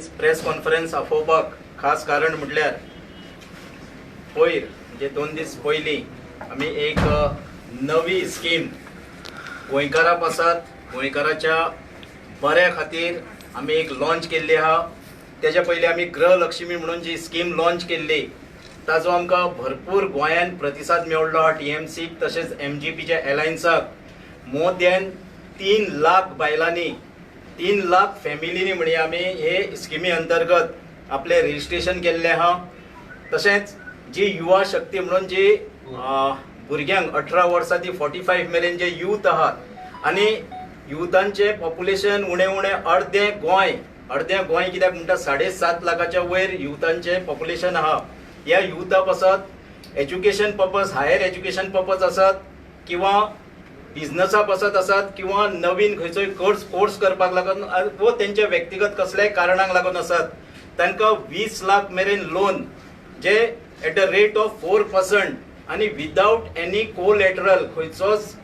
आयज press conference आपोवपाक खास कारण म्हटल्यार पयर म्हणजे 2 दीस पयलीं आमी एक नवी स्कीम गोंयकारां पासात गोंयकाराच्या बऱ्या खातीर आमी एक लॉन्च केल्ली आहा। तेज्या पयलीं आमी गृहलक्ष्मी म्हणून जी स्कीम लॉन्च केल्ली ताजो आमकां भरपूर गोंयान प्रतिसाद मेळ्ळो आहा। TMC तशेंच MGPच्या एलायन्साक मोर दॅन 3 लाख बायलांनी 3 लाख फॅमिलीनी म्हणजे आमी हे स्किमी अंतर्गत आपले रजिस्ट्रेशन केल्ले आहा। तशेंच जी युवा शक्ती म्हणून जी भुरग्यांक 18 वर्सां ती 45 मेरेन जे यूथ आहात आनी युथांचे पॉप्युलेशन उणे अर्धे गोंय कित्याक म्हणटा 7.5 लाखाच्या वयर युथांचे पॉप्युलेशन आहा। ह्या युथा पासत education purpose higher education purpose आसात किंवा बिझनसा पासत आसात किंवा नवीन खंयचोय कोर्स करपाक लागून व तेंच्या व्यक्तिगत कसल्याय कारणाक लागून आसात तांकां 20 लाख मेरेन लोन जे एट द रेट ऑफ 4% आनी विदाउट एनी कोलॅटरल खंयचोच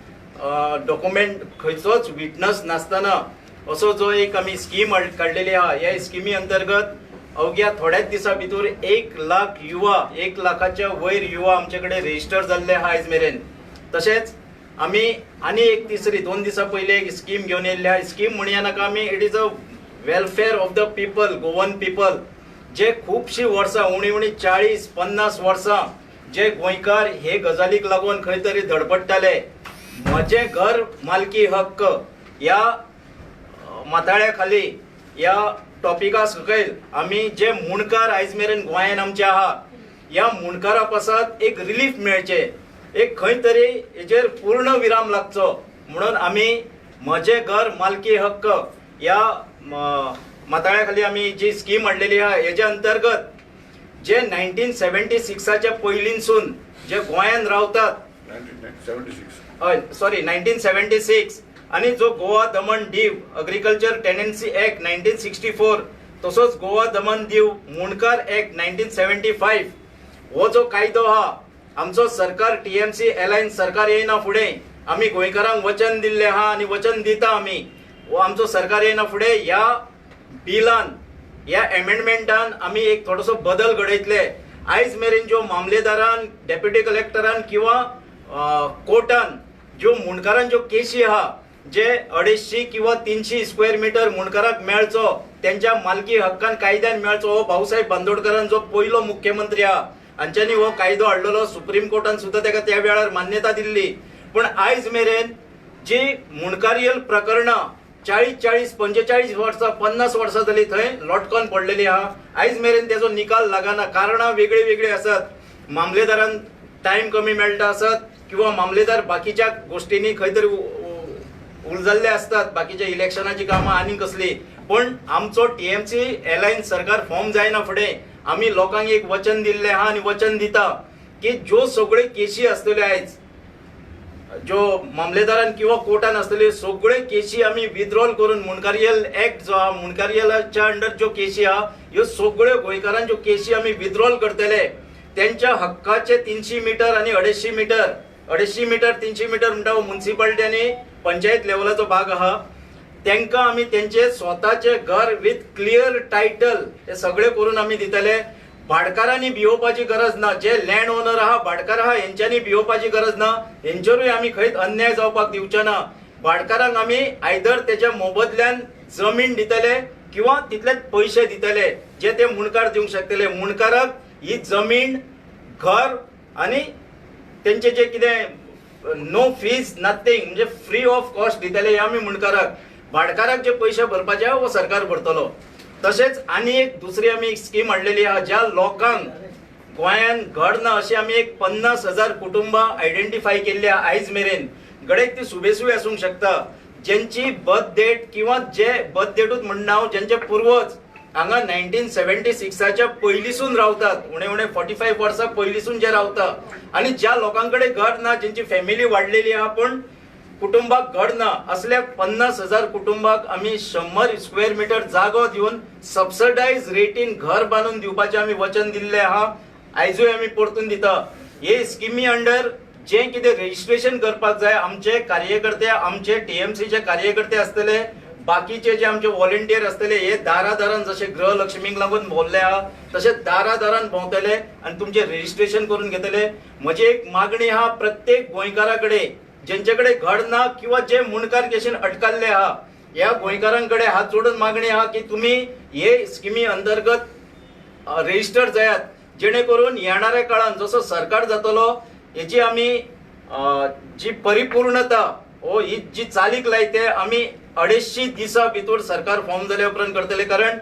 डॉक्युमेंट खंयचोच विटनस नासतना असो जो एक आमी स्कीम काडलेली आहा। ह्या स्किमी अंतर्गत अवघ्या थोड्याच दिसा भितर 1 लाख युवा 1 लाखाच्या वयर युवा आमचे कडेन रजिस्टर जाल्ले आहा आयज मेरेन। तशेंच आमी आनी एक तिसरी 2 दिसा पयलीं एक स्कीम घेवन येयल्ली आहा। स्कीम म्हणया नाका आमी it is a welfare of the people Goan people जे खुबशीं वर्सां उणी 40-50 वर्सां जे गोंयकार हे गजालीक लागून खंय तरी धडपडटाले। म्हजें घर मालकी हक्क ह्या माथाळ्या खाली ह्या टॉपिका सकयल आमी जे मुणकार आयज मेरेन गोंयान आमचे आहा ह्या मुणकारा पासत एक रिलीफ मेळचे एक खंय तरी हेजेर पूर्ण विराम लागचो म्हणून आमी म्हजें घर मालकी हक्क ह्या माथाळ्या खाली आमी जी स्कीम हाडलेली आहा हेज्या अंतर्गत जे 1976च्या पयलींसून जे गोंयान रावतात 1976 आणि जो Goa Daman Diu agriculture tenancy act 1964 तसोच गोवा दमण दीव मुणकार ऍक्ट 1975 हो जो कायदो आहा आमचो सरकार TMC एलायन्स सरकार येयना फुडें आमी गोंयकारांक वचन दिल्लें आहा आनी वचन दिता आमी हो आमचो सरकार येयना फुडें ह्या बिलान ह्या एमेंडमेंटान आमी एक थोडोसो बदल घडयतले। आयज मेरेन ज्यो मामलेदारान डेप्युटी कलेक्टरान किंवा कोर्टान ज्यो मुणकारांच्यो केसी आहा जे 250 किंवा 300 स्क्वेअर मिटर मुणकाराक मेळचो त्यांच्या मालकी हक्कान कायद्यान मेळचो हो भाऊसाहेब बांदोडकरान जो पयलो मुख्यमंत्री आहा हांच्यानी हो कायदो हाडलेलो सुप्रीम कोर्टान सुद्धा ताका त्या वेळार मान्यता दिल्ली। पण आयज मेरेन जी मुणकारियल प्रकरणां 40-45 वर्सां 50 वर्सां जाली थंय लटकून पडलेली आहा। आयज मेरेन तेजो निकाल लागना। कारणां वेगळी आसात। मामलेदारान टायम कमी मेळटा आसत किंवा मामलेदार बाकीच्या गोष्टींनी खंय तरी उलझल्ले असतात बाकीच्या इलेक्शनाची कामां आनी कसली। पण आमचो TMC एलायन्स सरकार फॉर्म जायना फुडें आमी लोकांक एक वचन दिल्लें आहा आनी वचन दिता की ज्यो सगळ्यो केसी आसतल्यो आयज ज्यो मामलेदारान किंवा कोर्टान आसतल्यो सगळ्यो केसी आमी विथड्रॉल करून मुणकारियल ऍक्ट जो आहा मुणकारियलाच्या अंडर ज्यो केसी आहा ह्यो सगळ्यो गोंयकारांच्यो केसी आमी विथड्रॉल करतले। त्यांच्या हक्काचे 300 मीटर आणि 250 मीटर 300 मीटर म्हणटा म्युनिसिपालिटी आनी पंचायत लेवलाचो भाग आहा तांकां आमी तेंचे स्वताचे घर विथ क्लियर टायटल हे सगळे करून आमी दितले। भाडकारांनी भिवपाची गरज ना। जे लँड ओनर आहा भाडकार आहा हेंच्यांनी भिवपाची गरज ना। हेंचेरूय आमी खंयच अन्याय जावपाक दिवचे ना। भाडकारांक आमी आयदर तेच्या मोबदल्यान जमीन दितले किंवा तितलेच पयशे दितले जे ते मुणकार दिवंक शकतले। मुणकाराक ही जमीन घर आणि त्यांचे जे कितें नो फीज नथिंग म्हणजे फ्री ऑफ कॉस्ट दितले हे आमी मुणकाराक। भाडकाराक जे पयशे भरपाचे हो सरकार भरतलो। तशेंच आनी एक दुसरी आमी स्कीम हाडलेली आहा ज्या लोकांक गोंयान घर ना अशी आमी एक 50,000 कुटुंबां आयडेंटिफाय केल्ली आहा आयज मेरेन। गडेक ती सुबेसुय आसूंक शकता ज्यांची बर्थ डेट किंवा जे बर्थ डेटूच म्हणना हांव ज्यांचे पूर्वज हांगा 1976च्या पयलींसून रावतात उणे 45 वर्सां पयलींसून जे रावता आनी ज्या लोकांकडे घर ना ज्यांची फॅमिली वाडलेली आहा पण कुटुंबाक घर ना असल्या 50,000 कुटुंबाक आमी 100 स्क्वेअर मिटर जागो दिवन सबसिडायज रेटीन घर बांदून दिवपाचे आमी वचन दिल्ले आहा। आयजूय आमी परतून दिता। हे स्किमी अंडर जे कितें रजिस्ट्रेशन करपाक जाय आमचे कार्यकर्ते आमचे TMCचे कार्यकर्ते आसतले बाकीचे जे आमचे व्हॉलेंटियर असतले हे दारादारान जसे गृहलक्ष्मीक लागून भोवले आहा तसे दारादारान भोंवतले आणि तुमचे रजिस्ट्रेशन करून घेतले. म्हजी एक मागणी आहा प्रत्येक गोंयकाराकडे ज्यांच्याकडे घर ना किंवा जे मुणकार केशीन अटकाल्ले आहा या गोंयकारांकडे हात जोडून मागणी आहा की तुम्ही हे स्किमी अंतर्गत रजिस्टर जायात, जेणेकरून येणाऱ्या काळात जसो सरकार जातलो याची आम्ही जी परिपूर्णता ही जी चालीक लायते आम्ही 250 दिसा भितर सरकार फॉर्म जाल्या उपरांत करतले. कारण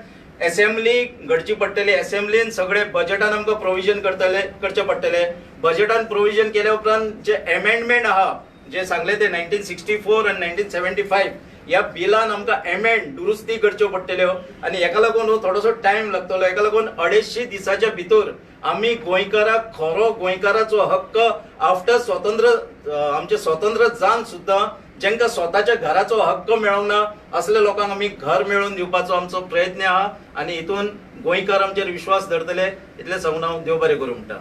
असेंब्ली घडची पडटली, असेंब्लीन सगळे बजेटान आमकां प्रोविजन करचे पडटले. बजेटान प्रोविजन केल्या उपरांत जे अमेंडमेंट आहा जे सांगले ते 1964 आणि 1975 या बिलान आमकां दुरुस्ती करच्यो पडटल्यो आणि हेका लागून थोडोसो टाइम लागतलो. हेका लागून 250 दिसाच्या भितर आम्ही गोंयकाराक खरो गोंयकाराचो हक्क आफ्टर आमचे स्वतंत्र जावन सुद्धा ज्यांका स्वताच्या घराचो हक्क मेळवना असले लोकांक आम्ही घर मेळवून दिवपाचो आमचो प्रयत्न आहा आणि हितून गोंयकार आमचेर विश्वास धरतले इतले सांगून हांव देव बरें करूं म्हणटा.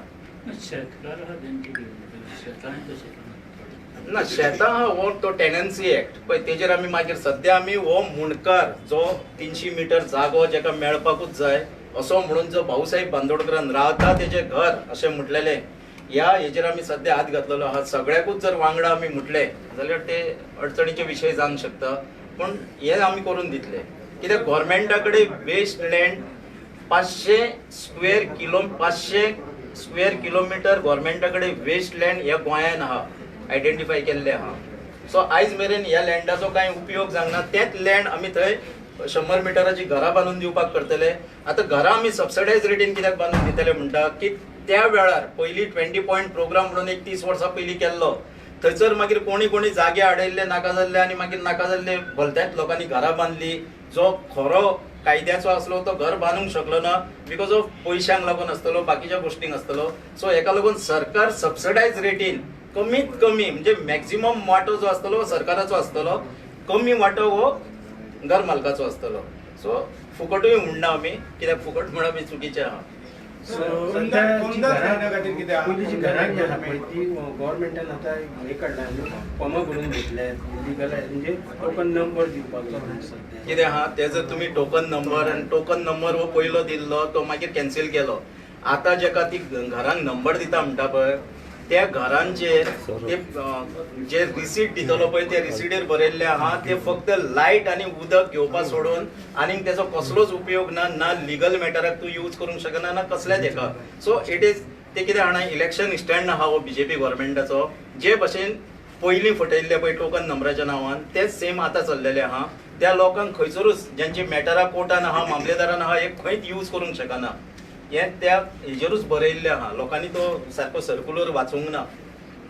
ना शेतां हो तो टेनन्सी एक्ट पळय तेजेर आमी मागीर सध्या आमी हो मुणकार जो 300 मिटर जागो जेका मेळपाकूच जाय असो म्हणून जो भाऊसाहेब बांदोडकरान रावता तेजे घर अशें म्हटलेले ह्या हेजेर आमी सध्या हात घातलेलो आहा. सगळ्याकूच जर वांगडा आमी म्हटले जाल्यार ते अडचणीचे विशय जावंक शकता, पण हे आमी करून दितले. कित्याक गोव्हर्मेंटा कडेन वेस्ट लँड 500 स्क्वेअर किलोमीटर गोव्हर्मेंटा कडेन वेस्ट लँड ह्या गोंयान आहा, आयडेंटिफाय केल्ले आहा. सो आयज मेरेन ह्या लँडाचो कांय उपयोग जावना. तेच लँड आमी थंय 100 मिटराची घरां बांदून दिवपाक करतले. आता घरां आमी सबसिडायज रेटीन कित्याक बांदून दितले म्हणटा की त्या वेळार पयली 20 पॉयंट प्रोग्राम म्हणून एक 30 वर्सां पयलीं केल्लो. थंयसर मागीर कोणी जागे आडयल्ले नाका जाल्ले आणि मागीर नाका जाल्ले भलत्याच लोकांनी घरां बांदली. जो खरो कायद्याचो असलो तो घर बांदूंक शकलो ना बिकॉज ऑफ पयशांक लागून आसतलो, बाकीच्या गोष्टींक आसतलो. सो हेका लागून सरकार सबसिडायज रेटीन कमीत कमी म्हणजे मॅक्झिमम वाटो जो आसतलो सरकाराचो आसतलो, कमी वाटो हो घर मालकाचो आसतलो. सो फुकटूय म्हणना आमी, कित्याक फुकट म्हणप आमी चुकीचें आहा. गव्हर्मेंटान आता हे काढला फॉर्म भरून घेतले म्हणजे टोकन नंबर दिवपाक कितें आहा ते जर तुमी टोकन नंबर हो पयलो दिल्लो तो मागीर कॅन्सील केलो. आता जेका ती घरांक नंबर दिता म्हणटा पळय त्या घरांचेर ते जे रिसीट दितलो पळय त्या रिसीटीर बरयल्ले आहा ते फक्त लायट आणि उदक घेवपा सोडून आनीक तेजो कसलोच उपयोग ना लिगल मॅटराक तू यूज करूंक शकना ना कसल्याच हेका. सो इट इज ते कितें आहा इलेक्शन स्टँड आहा हो बीजेपी गव्हर्मेंटाचो जे भशेन पयलीं फटयल्ले पळय टोकन नंबराच्या नांवान तेच सेम आतां चल्लेले आहा. त्या लोकांक खंयसरूच ज्यांची मॅटरा कोर्टान आहा मामलेदारान आहा हे खंयच यूज करूंक शकना. हे त्या हेजेरूच बरयल्ले आहा. लोकांनी तो सारको सर्क्युलर वाचूंक ना.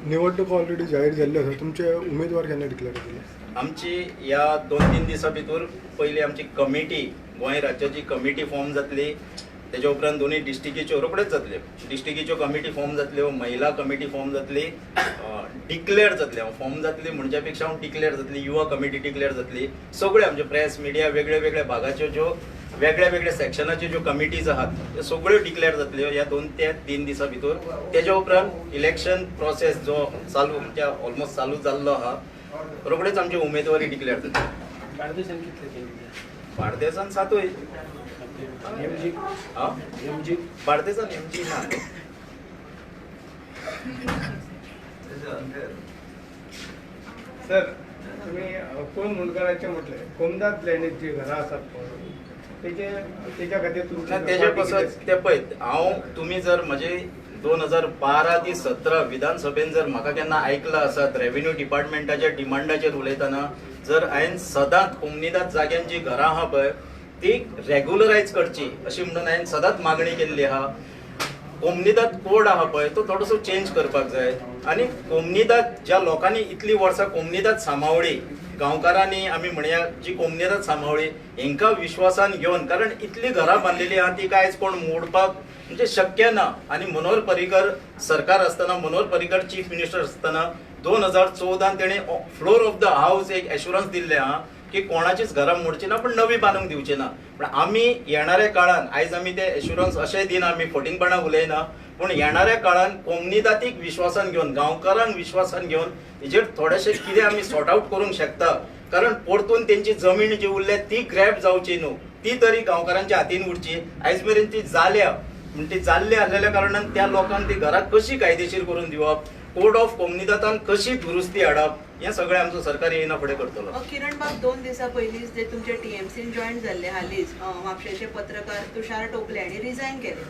निवडणूक ऑलरेडी जाहीर जाल्ली आसा, तुमचे उमेदवार केन्ना डिक्लेअर केले? आमची या 2-3 दिसां भितर पयली आमची कमिटी गोंय राज्याची कमिटी फॉर्म जातली. तेच्या उपरांत दोन्ही डिस्ट्रिक्टीच्यो रोखडेच जातल्यो. डिस्ट्रिक्टीच्यो कमिटी फॉर्म जातल्यो, महिला कमिटी फॉर्म जातली, डिक्लेअर जातले फॉर्म जातली म्हणजे पेक्षा डिक्लेअर जातली, युवा कमिटी डिक्लेअर जातली. सगळे आमचे प्रेस मिडिया वेगळे वेगळे भागाच्यो ज्यो वेगळ्या वेगळ्या सेक्शनाच्यो ज्यो कमिटीज आहात त्यो सगळ्यो डिक्लेअर जातल्यो या 2 ते 3 दिसां भितर. तेच्या उपरांत इलेक्शन प्रोसेस जो चालू म्हणजे ऑलमोस्ट चालू जाल्लो आहा रोखडेच आमची उमेदवारी डिक्लेअर जातली. बार्देसान 7 बार्देसान एमजी ना. सर तुम्ही कोण मुणकाराचे म्हटले कोमदात लँडीत जी घरां आसात तेच्या खातीर तेजे पासून ते पळय हांव तुमी जर म्हजे 2012 ते 17 विधानसभेन जर म्हाका केन्ना आयकला आसात रेव्हेन्यू डिपार्टमेंटाच्या डिमांडाचेर उलयतना जर हांवें सदांच कोमनिदाद जाग्यांची घरां आहा पळय ती रेग्युलरायज करची अशी म्हणून हांवें सदांच मागणी केल्ली आहा. कोमनिदाद कोड आहा पळय तो थोडोसो चेंज करपाक जाय. आनी कोमनिदाद ज्या लोकांनी इतली वर्सां कोमनिदाद सांबाळ्ळी गांवकारांनी आमी म्हणया जी कोमनिदाद सांबाळ्ळी हेंकां विश्वासान घेवन कारण इतली घरां बांदलेली आहा ती कांयच कोण मोडपाक म्हणजे शक्य ना. आनी मनोहर पर्रीकर सरकार आसतना मनोहर पर्रीकर चीफ मिनिस्टर आसतना 2014 तेणे फ्लोर ऑफ द हाऊस एक एश्युरन्स दिल्ले आहा की कोणाचीच घरां मोडची ना पण नवी बांदूंक दिवची ना. पण आमी येणाऱ्या काळान आयज आमी ते एश्युरन्स अशें दिना आमी फटिंगपणां उलयना पण येणाऱ्या काळान कोमनिदातीक विश्वासान घेवन गांवकारांक विश्वासान घेवन हेजेर थोडेशे कितें आमी सॉर्ट आउट करूंक शकता कारण परतून त्यांची जमीन जी उरल्या ती ग्रॅब जावची न्हू, ती तरी गांवकारांच्या हातीन उरची. आयज मेरेन ती जाल्या, म्हणजे ती जाल्ली आसलेल्या कारणान त्या लोकांक ती घरां कशी कायदेशीर करून दिवप, कोड ऑफ कम्युनितान कशी दुरुस्ती हाडप, हे सगळें आमचो सरकार येना फुडें करतलो. किरण बाब, 2 दिसां पयलींच जे तुमचे टीएमसीन जॉईन जाल्ले हालींच म्हापशेचे पत्रकार तुषार टोपले हांणी रिझायन केले.